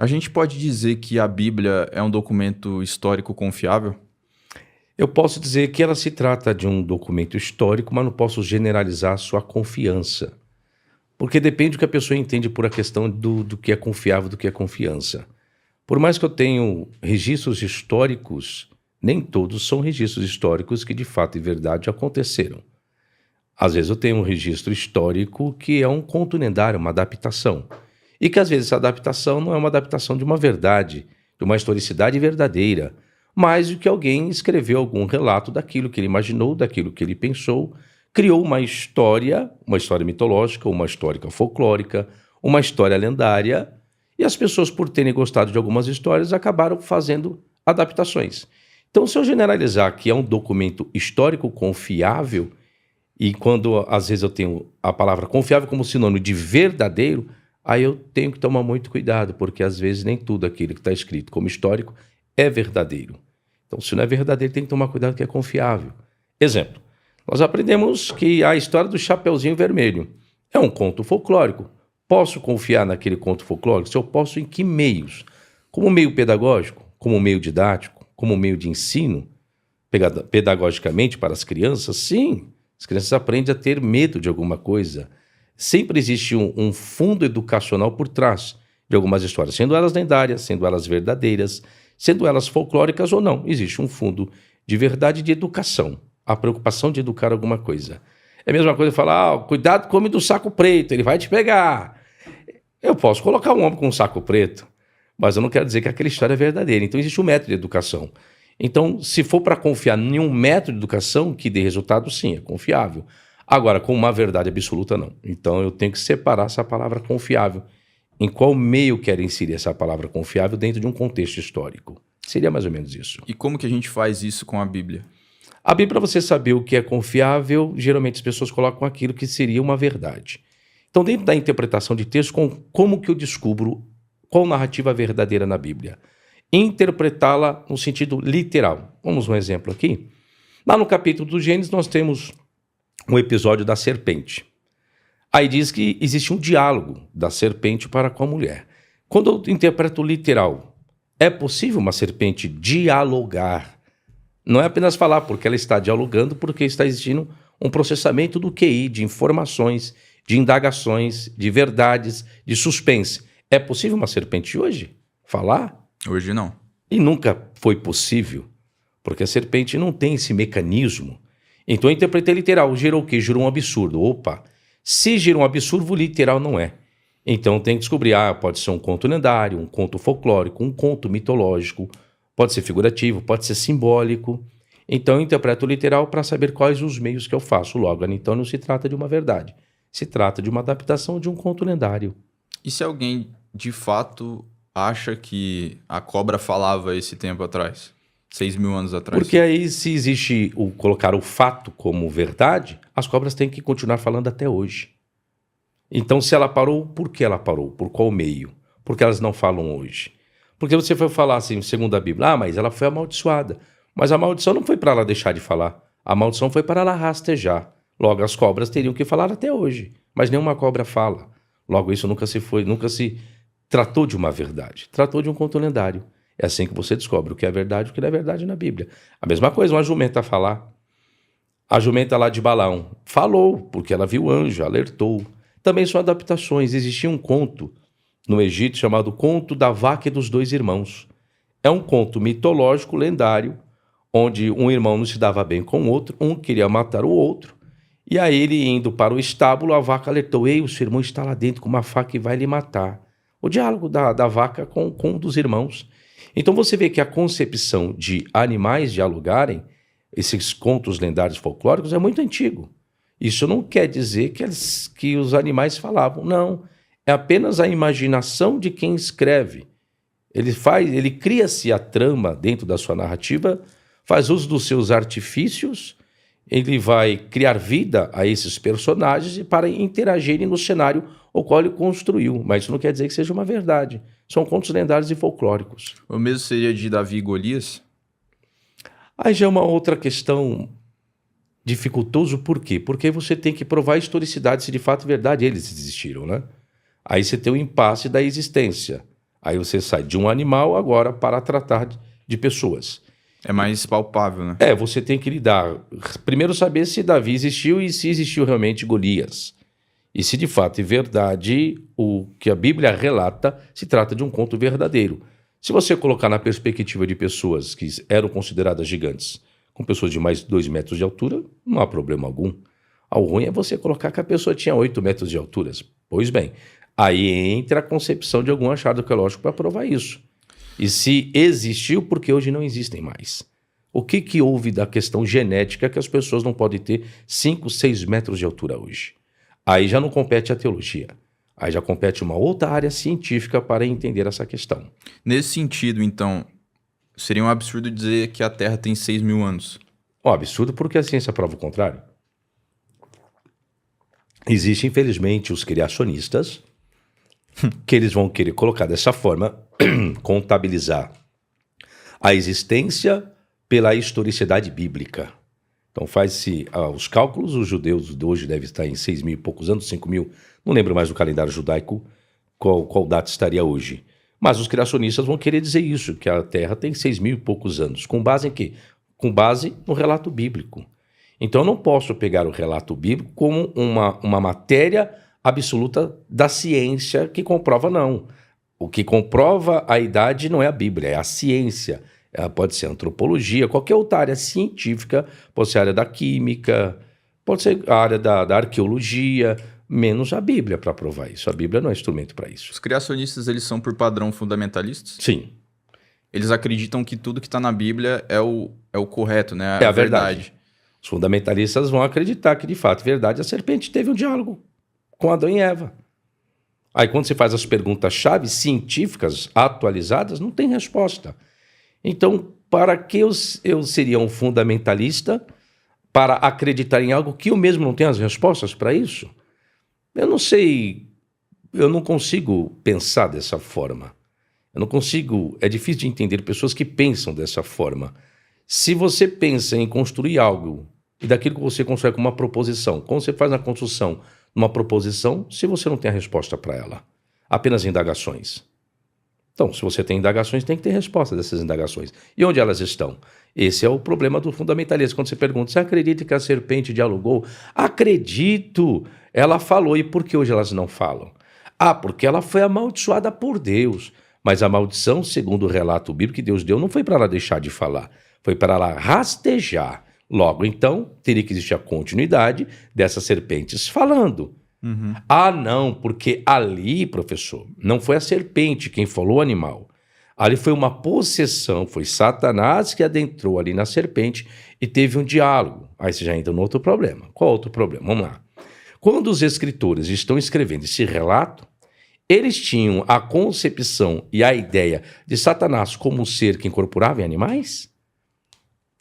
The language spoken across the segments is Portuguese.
A gente pode dizer que a Bíblia é um documento histórico confiável? Eu posso dizer que ela se trata de um documento histórico, mas não posso generalizar a sua confiança. Porque depende do que a pessoa entende por a questão do que é confiável, do que é confiança. Por mais que eu tenha registros históricos, nem todos são registros históricos que de fato e verdade aconteceram. Às vezes eu tenho um registro histórico que é um conto lendário, uma adaptação. E que às vezes essa adaptação não é uma adaptação de uma verdade, de uma historicidade verdadeira, mas de que alguém escreveu algum relato daquilo que ele imaginou, daquilo que ele pensou, criou uma história mitológica, uma história folclórica, uma história lendária, e as pessoas, por terem gostado de algumas histórias, acabaram fazendo adaptações. Então, se eu generalizar que é um documento histórico confiável, e quando às vezes eu tenho a palavra confiável como sinônimo de verdadeiro, aí eu tenho que tomar muito cuidado, porque às vezes nem tudo aquilo que está escrito como histórico é verdadeiro. Então, se não é verdadeiro, tem que tomar cuidado que é confiável. Exemplo, nós aprendemos que a história do Chapeuzinho Vermelho é um conto folclórico. Posso confiar naquele conto folclórico? Se eu posso, em que meios? Como meio pedagógico, como meio didático, como meio de ensino, pedagogicamente para as crianças? Sim, as crianças aprendem a ter medo de alguma coisa. Sempre existe um fundo educacional por trás de algumas histórias, sendo elas lendárias, sendo elas verdadeiras, sendo elas folclóricas ou não. Existe um fundo de verdade de educação, a preocupação de educar alguma coisa. É a mesma coisa falar, cuidado com o homem do saco preto, ele vai te pegar. Eu posso colocar um homem com um saco preto, mas eu não quero dizer que aquela história é verdadeira. Então existe um método de educação. Então, se for para confiar em um método de educação que dê resultado, sim, é confiável. Agora, com uma verdade absoluta, não. Então eu tenho que separar essa palavra confiável. Em qual meio quero inserir essa palavra confiável dentro de um contexto histórico? Seria mais ou menos isso. E como que a gente faz isso com a Bíblia? A Bíblia, para você saber o que é confiável, geralmente as pessoas colocam aquilo que seria uma verdade. Então, dentro da interpretação de texto, como que eu descubro qual narrativa é verdadeira na Bíblia? Interpretá-la no sentido literal. Vamos um exemplo aqui. Lá no capítulo do Gênesis, nós temos um episódio da serpente. Aí diz que existe um diálogo da serpente para com a mulher. Quando eu interpreto literal, é possível uma serpente dialogar? Não é apenas falar porque ela está dialogando, porque está existindo um processamento do QI, de informações, de indagações, de verdades, de suspense. É possível uma serpente hoje falar? Hoje não. E nunca foi possível, porque a serpente não tem esse mecanismo. Então eu interpretei literal, gerou o quê? Gerou um absurdo. Opa, se gerou um absurdo, literal não é. Então tem que descobrir, pode ser um conto lendário, um conto folclórico, um conto mitológico, pode ser figurativo, pode ser simbólico. Então eu interpreto literal para saber quais os meios que eu faço. Logo, então não se trata de uma verdade, se trata de uma adaptação de um conto lendário. E se alguém, de fato, acha que a cobra falava esse tempo atrás? 6.000 anos atrás? Porque aí, se existe colocar o fato como verdade, as cobras têm que continuar falando até hoje. Então, se ela parou, por que ela parou? Por qual meio? Por que elas não falam hoje? Porque você foi falar assim, segundo a Bíblia, mas ela foi amaldiçoada. Mas a maldição não foi para ela deixar de falar. A maldição foi para ela rastejar. Logo, as cobras teriam que falar até hoje. Mas nenhuma cobra fala. Logo, isso nunca se tratou de uma verdade. Tratou de um conto lendário. É assim que você descobre o que é verdade e o que não é verdade na Bíblia. A mesma coisa, uma jumenta falar. A jumenta lá de Balaão falou, porque ela viu o anjo, alertou. Também são adaptações. Existia um conto no Egito chamado Conto da Vaca e dos Dois Irmãos. É um conto mitológico, lendário, onde um irmão não se dava bem com o outro, um queria matar o outro, e aí ele indo para o estábulo, a vaca alertou, ei, o seu irmão está lá dentro com uma faca e vai lhe matar. O diálogo da vaca com um dos irmãos. Então você vê que a concepção de animais dialogarem, esses contos lendários folclóricos, é muito antigo. Isso não quer dizer que os animais falavam, não. É apenas a imaginação de quem escreve. Ele cria-se a trama dentro da sua narrativa, faz uso dos seus artifícios, ele vai criar vida a esses personagens e para interagirem no cenário o qual ele construiu. Mas isso não quer dizer que seja uma verdade. São contos lendários e folclóricos. O mesmo seria de Davi e Golias? Aí já é uma outra questão dificultoso, por quê? Porque você tem que provar a historicidade, se de fato é verdade eles existiram, né? Aí você tem o impasse da existência. Aí você sai de um animal agora para tratar de pessoas. É mais palpável, né? Você tem que lidar. Primeiro saber se Davi existiu e se existiu realmente Golias. E se de fato é verdade o que a Bíblia relata, se trata de um conto verdadeiro. Se você colocar na perspectiva de pessoas que eram consideradas gigantes, com pessoas de mais de 2 metros de altura, não há problema algum. O ruim é você colocar que a pessoa tinha 8 metros de altura. Pois bem, aí entra a concepção de algum achado arqueológico para provar isso. E se existiu, porque hoje não existem mais. O que houve da questão genética que as pessoas não podem ter 5, 6 metros de altura hoje? Aí já não compete a teologia. Aí já compete uma outra área científica para entender essa questão. Nesse sentido, então, seria um absurdo dizer que a Terra tem 6.000 anos. Absurdo porque a ciência prova o contrário. Existem, infelizmente, os criacionistas que eles vão querer colocar dessa forma, contabilizar a existência pela historicidade bíblica. Então faz-se os cálculos, os judeus de hoje devem estar em 6.000 e poucos anos, 5.000, não lembro mais do calendário judaico qual data estaria hoje. Mas os criacionistas vão querer dizer isso, que a Terra tem 6.000 e poucos anos. Com base em quê? Com base no relato bíblico. Então eu não posso pegar o relato bíblico como uma matéria absoluta da ciência que comprova, não. O que comprova a idade não é a Bíblia, é a ciência. Pode ser a antropologia, qualquer outra área científica, pode ser a área da química, pode ser a área da arqueologia, menos a Bíblia para provar isso. A Bíblia não é instrumento para isso. Os criacionistas, eles são por padrão fundamentalistas? Sim. Eles acreditam que tudo que está na Bíblia é o correto, né? É a verdade. Os fundamentalistas vão acreditar que, de fato, é verdade, a serpente teve um diálogo com Adão e Eva. Aí, quando você faz as perguntas-chave científicas atualizadas, não tem resposta. Então, para que eu seria um fundamentalista para acreditar em algo que eu mesmo não tenho as respostas para isso? Eu não sei, eu não consigo pensar dessa forma. Eu não consigo, é difícil de entender pessoas que pensam dessa forma. Se você pensa em construir algo, e daquilo que você constrói com uma proposição, como você faz na construção uma proposição, se você não tem a resposta para ela, apenas indagações. Então, se você tem indagações, tem que ter resposta dessas indagações. E onde elas estão? Esse é o problema do fundamentalismo. Quando você pergunta, você acredita que a serpente dialogou? Acredito! Ela falou. E por que hoje elas não falam? Porque ela foi amaldiçoada por Deus. Mas a maldição, segundo o relato bíblico que Deus deu, não foi para ela deixar de falar. Foi para ela rastejar. Logo, então, teria que existir a continuidade dessas serpentes falando. Uhum. Não, porque ali, professor, não foi a serpente quem falou o animal. Ali foi uma possessão, foi Satanás que adentrou ali na serpente e teve um diálogo. Aí você já entra no outro problema. Qual outro problema? Vamos lá. Quando os escritores estão escrevendo esse relato, eles tinham a concepção e a ideia de Satanás como um ser que incorporava em animais?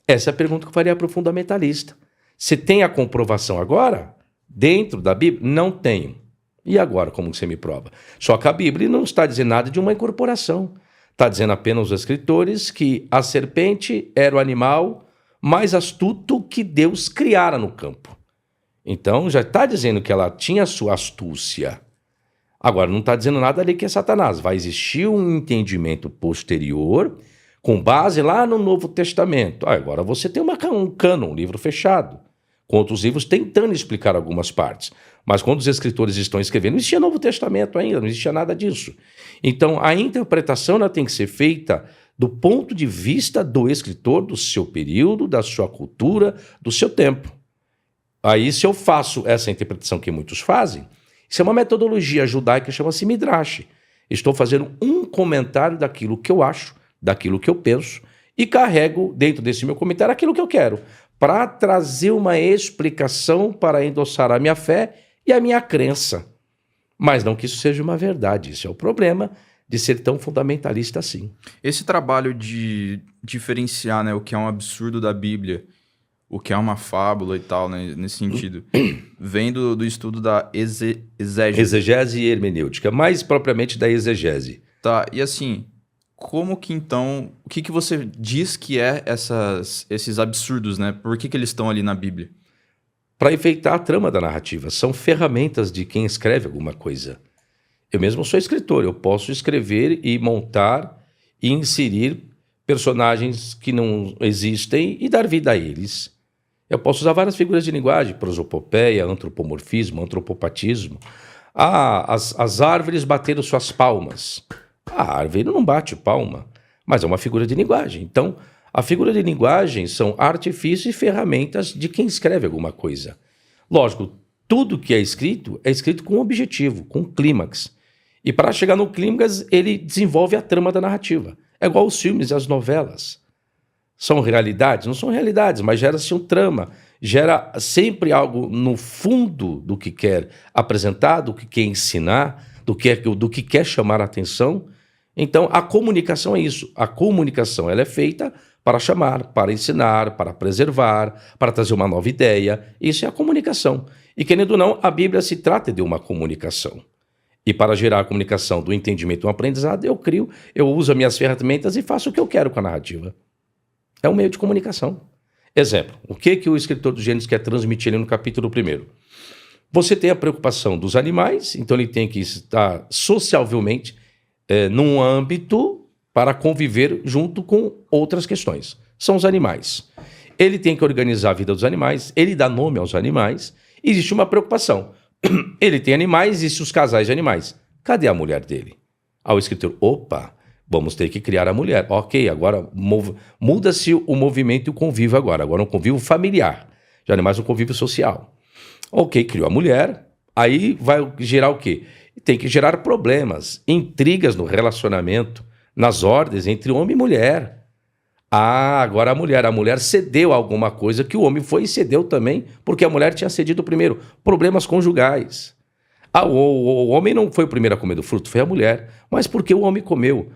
Essa é a pergunta que eu faria para o fundamentalista. Você tem a comprovação agora? Dentro da Bíblia? Não tenho. E agora, como você me prova? Só que a Bíblia não está dizendo nada de uma incorporação. Está dizendo apenas os escritores que a serpente era o animal mais astuto que Deus criara no campo. Então, já está dizendo que ela tinha sua astúcia. Agora, não está dizendo nada ali que é Satanás. Vai existir um entendimento posterior, com base lá no Novo Testamento. Agora você tem um cânon, um livro fechado, com outros livros tentando explicar algumas partes. Mas quando os escritores estão escrevendo, não existia Novo Testamento ainda, não existia nada disso. Então, a interpretação ela tem que ser feita do ponto de vista do escritor, do seu período, da sua cultura, do seu tempo. Aí, se eu faço essa interpretação que muitos fazem, isso é uma metodologia judaica que chama-se Midrash. Estou fazendo um comentário daquilo que eu acho, daquilo que eu penso, e carrego dentro desse meu comentário aquilo que eu quero, para trazer uma explicação para endossar a minha fé e a minha crença. Mas não que isso seja uma verdade, isso é o problema de ser tão fundamentalista assim. Esse trabalho de diferenciar, né, o que é um absurdo da Bíblia, o que é uma fábula e tal, né, nesse sentido, vem do estudo da exegese. Exegese e hermenêutica, mais propriamente da exegese. Tá, e assim, como que então, o que você diz que é esses absurdos, né? Por que eles estão ali na Bíblia? Para enfeitar a trama da narrativa, são ferramentas de quem escreve alguma coisa. Eu mesmo sou escritor, eu posso escrever e montar e inserir personagens que não existem e dar vida a eles. Eu posso usar várias figuras de linguagem, prosopopeia, antropomorfismo, antropopatismo. As árvores bateram suas palmas. A árvore não bate palma, mas é uma figura de linguagem. Então, a figura de linguagem são artifícios e ferramentas de quem escreve alguma coisa. Lógico, tudo que é escrito com objetivo, com clímax. E para chegar no clímax, ele desenvolve a trama da narrativa. É igual os filmes e as novelas. São realidades? Não são realidades, mas gera-se um trama. Gera sempre algo no fundo do que quer apresentar, do que quer ensinar, do que quer chamar a atenção. Então, a comunicação é isso. A comunicação ela é feita para chamar, para ensinar, para preservar, para trazer uma nova ideia. Isso é a comunicação. E, querendo ou não, a Bíblia se trata de uma comunicação. E para gerar a comunicação do entendimento e do aprendizado, eu uso as minhas ferramentas e faço o que eu quero com a narrativa. É um meio de comunicação. Exemplo, o que o escritor do Gênesis quer transmitir ali no capítulo 1? Você tem a preocupação dos animais, então ele tem que estar socialmente num âmbito para conviver junto com outras questões. São os animais. Ele tem que organizar a vida dos animais, ele dá nome aos animais, existe uma preocupação. Ele tem animais, existem os casais de animais. Cadê a mulher dele? Ao escritor, vamos ter que criar a mulher. Ok, agora muda-se o movimento e o convívio agora. Agora é um convívio familiar, já não é mais um convívio social. Ok, criou a mulher, aí vai gerar o quê? Tem que gerar problemas, intrigas no relacionamento, nas ordens entre homem e mulher. Agora a mulher cedeu alguma coisa que o homem foi e cedeu também, porque a mulher tinha cedido primeiro. Problemas conjugais. O homem não foi o primeiro a comer do fruto, foi a mulher. Mas por que o homem comeu?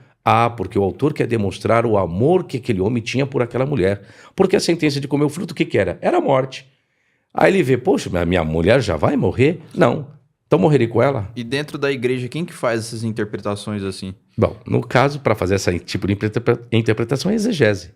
Porque o autor quer demonstrar o amor que aquele homem tinha por aquela mulher. Porque a sentença de comer o fruto, o que era? Era a morte. Aí ele vê, poxa, minha mulher já vai morrer? Não. Então morrerei com ela. E dentro da igreja, quem que faz essas interpretações assim? Bom, no caso, para fazer esse tipo de interpretação é exegese.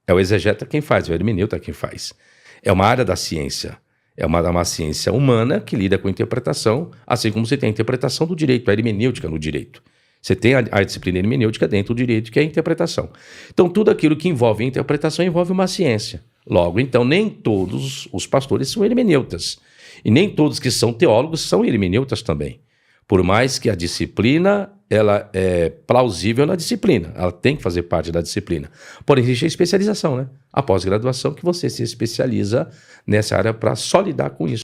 É o exegeta quem faz, é o hermeneuta quem faz. É uma área da ciência. É uma ciência humana que lida com a interpretação, assim como você tem a interpretação do direito, a hermenêutica no direito. Você tem a disciplina hermenêutica dentro do direito, que é a interpretação. Então, tudo aquilo que envolve a interpretação envolve uma ciência. Logo, então, nem todos os pastores são hermeneutas. E nem todos que são teólogos são hermeneutas também. Por mais que a disciplina ela é plausível na disciplina, ela tem que fazer parte da disciplina. Porém, existe a especialização, né? A pós-graduação que você se especializa nessa área para só lidar com isso.